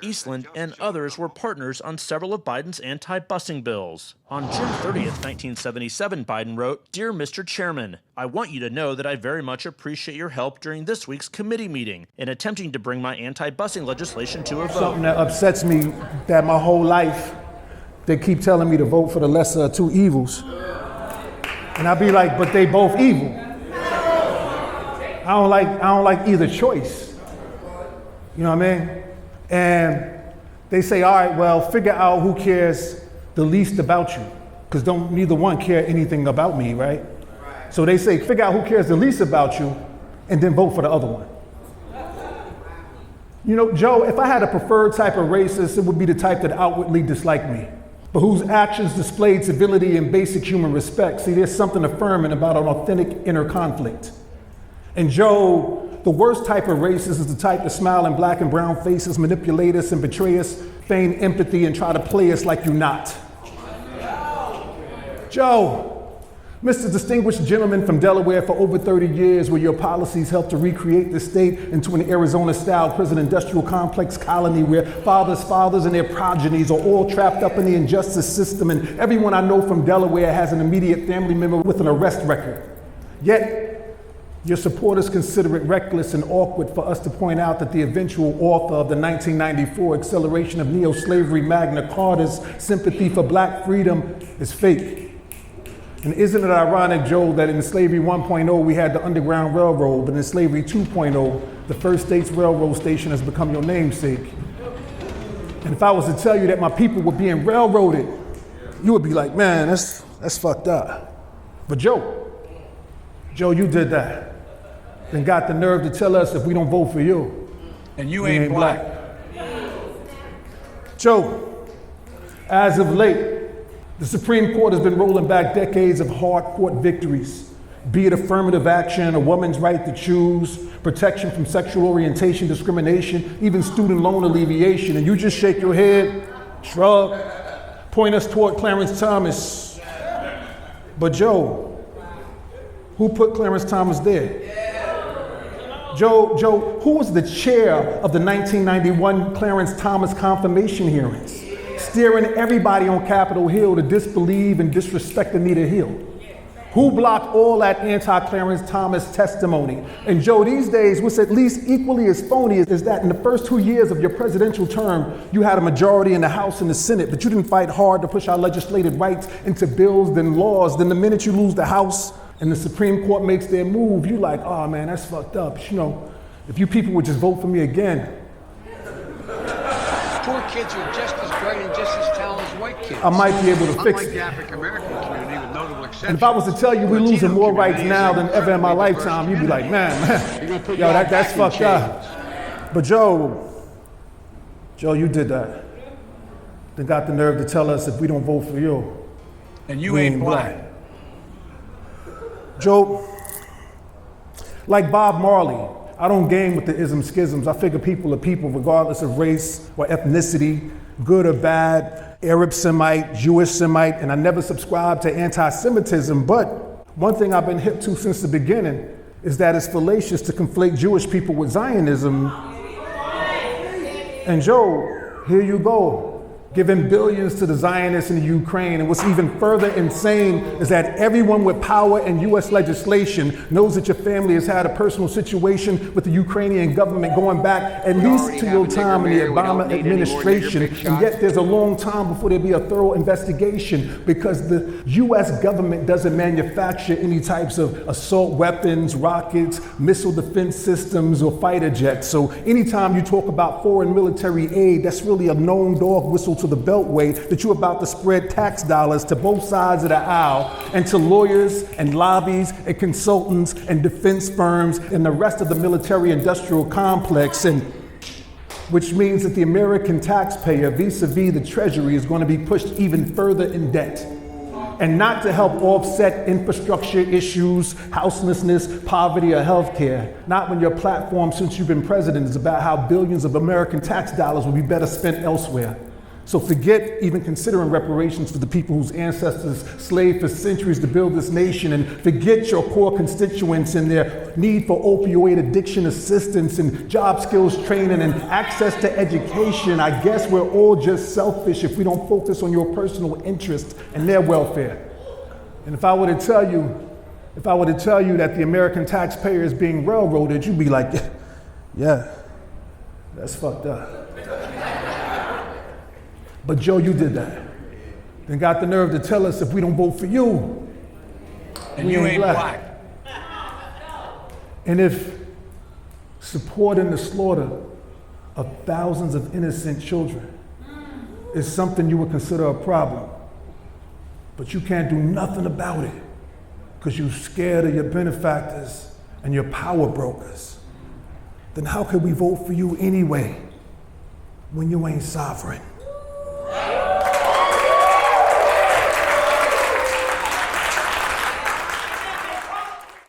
Eastland, and others were partners on several of Biden's anti-busing bills. On June 30th, 1977, Biden wrote, "Dear Mr. Chairman, I want you to know that I very much appreciate your help during this week's committee meeting in attempting to bring my anti-busing legislation to a vote." Something that upsets me that my whole life, they keep telling me to vote for the lesser of two evils. And I be like, but they both evil. I don't like either choice. You know what I mean? And they say, all right, well, figure out who cares the least about you. Because neither one care anything about me, right? So they say, figure out who cares the least about you and then vote for the other one. You know, Joe, if I had a preferred type of racist, it would be the type that outwardly disliked me, but whose actions displayed civility and basic human respect. See, there's something affirming about an authentic inner conflict. And Joe, the worst type of racist is the type that smile in black and brown faces, manipulate us and betray us, feign empathy and try to play us like you're not. Joe, Mr. Distinguished Gentleman from Delaware for over 30 years, where your policies helped to recreate the state into an Arizona-style prison industrial complex colony where fathers and their progenies are all trapped up in the injustice system, and everyone I know from Delaware has an immediate family member with an arrest record. Yet, your supporters consider it reckless and awkward for us to point out that the eventual author of the 1994 acceleration of neo-slavery Magna Carta's sympathy for black freedom is fake. And isn't it ironic, Joe, that in Slavery 1.0 we had the Underground Railroad, but in Slavery 2.0, the first state's railroad station has become your namesake? And if I was to tell you that my people were being railroaded, you would be like, man, that's fucked up. But Joe, you did that. Then got the nerve to tell us if we don't vote for you, and you ain't black. Joe, as of late, the Supreme Court has been rolling back decades of hard-fought victories, be it affirmative action, a woman's right to choose, protection from sexual orientation discrimination, even student loan alleviation, and you just shake your head, shrug, point us toward Clarence Thomas. But Joe, who put Clarence Thomas there? Joe, who was the chair of the 1991 Clarence Thomas confirmation hearings, steering everybody on Capitol Hill to disbelieve and disrespect Anita Hill? Who blocked all that anti-Clarence Thomas testimony? And Joe, these days, what's at least equally as phony is that in the first 2 years of your presidential term, you had a majority in the House and the Senate, but you didn't fight hard to push our legislative rights into bills and laws. Then the minute you lose the House and the Supreme Court makes their move, you like, oh man, that's fucked up. You know, if you people would just vote for me again. Poor kids are just as bright and just as talented as white kids. I might be able to fix Unlike it. the African-American community with notable exceptions. And if I was to tell you we're losing more rights now than ever in my lifetime, you'd be like, man, yo, that's fucked up. But Joe, you did that. Then got the nerve to tell us if we don't vote for you, And you ain't black. Joe, like Bob Marley, I don't game with the ism-schisms. I figure people are people regardless of race or ethnicity, good or bad, Arab Semite, Jewish Semite, and I never subscribe to anti-Semitism. But one thing I've been hip to since the beginning is that it's fallacious to conflate Jewish people with Zionism. And Joe, here you go, giving billions to the Zionists in the Ukraine. And what's even further insane is that everyone with power in US legislation knows that your family has had a personal situation with the Ukrainian government going back at least to your time in the Obama administration. And yet there's a long time before there'll be a thorough investigation because the US government doesn't manufacture any types of assault weapons, rockets, missile defense systems, or fighter jets. So anytime you talk about foreign military aid, that's really a known dog whistle to the beltway that you're about to spread tax dollars to both sides of the aisle and to lawyers and lobbies and consultants and defense firms and the rest of the military industrial complex, and which means that the American taxpayer vis-a-vis the Treasury is going to be pushed even further in debt. And not to help offset infrastructure issues, houselessness, poverty, or healthcare. Not when your platform since you've been president is about how billions of American tax dollars will be better spent elsewhere. So forget even considering reparations for the people whose ancestors slaved for centuries to build this nation, and forget your core constituents and their need for opioid addiction assistance and job skills training and access to education. I guess we're all just selfish if we don't focus on your personal interests and their welfare. And if I were to tell you that the American taxpayer is being railroaded, you'd be like, yeah, that's fucked up. But Joe, you did that. Then got the nerve to tell us if we don't vote for you, And we you ain't black. And if supporting the slaughter of thousands of innocent children is something you would consider a problem, but you can't do nothing about it because you're scared of your benefactors and your power brokers, then how could we vote for you anyway when you ain't sovereign?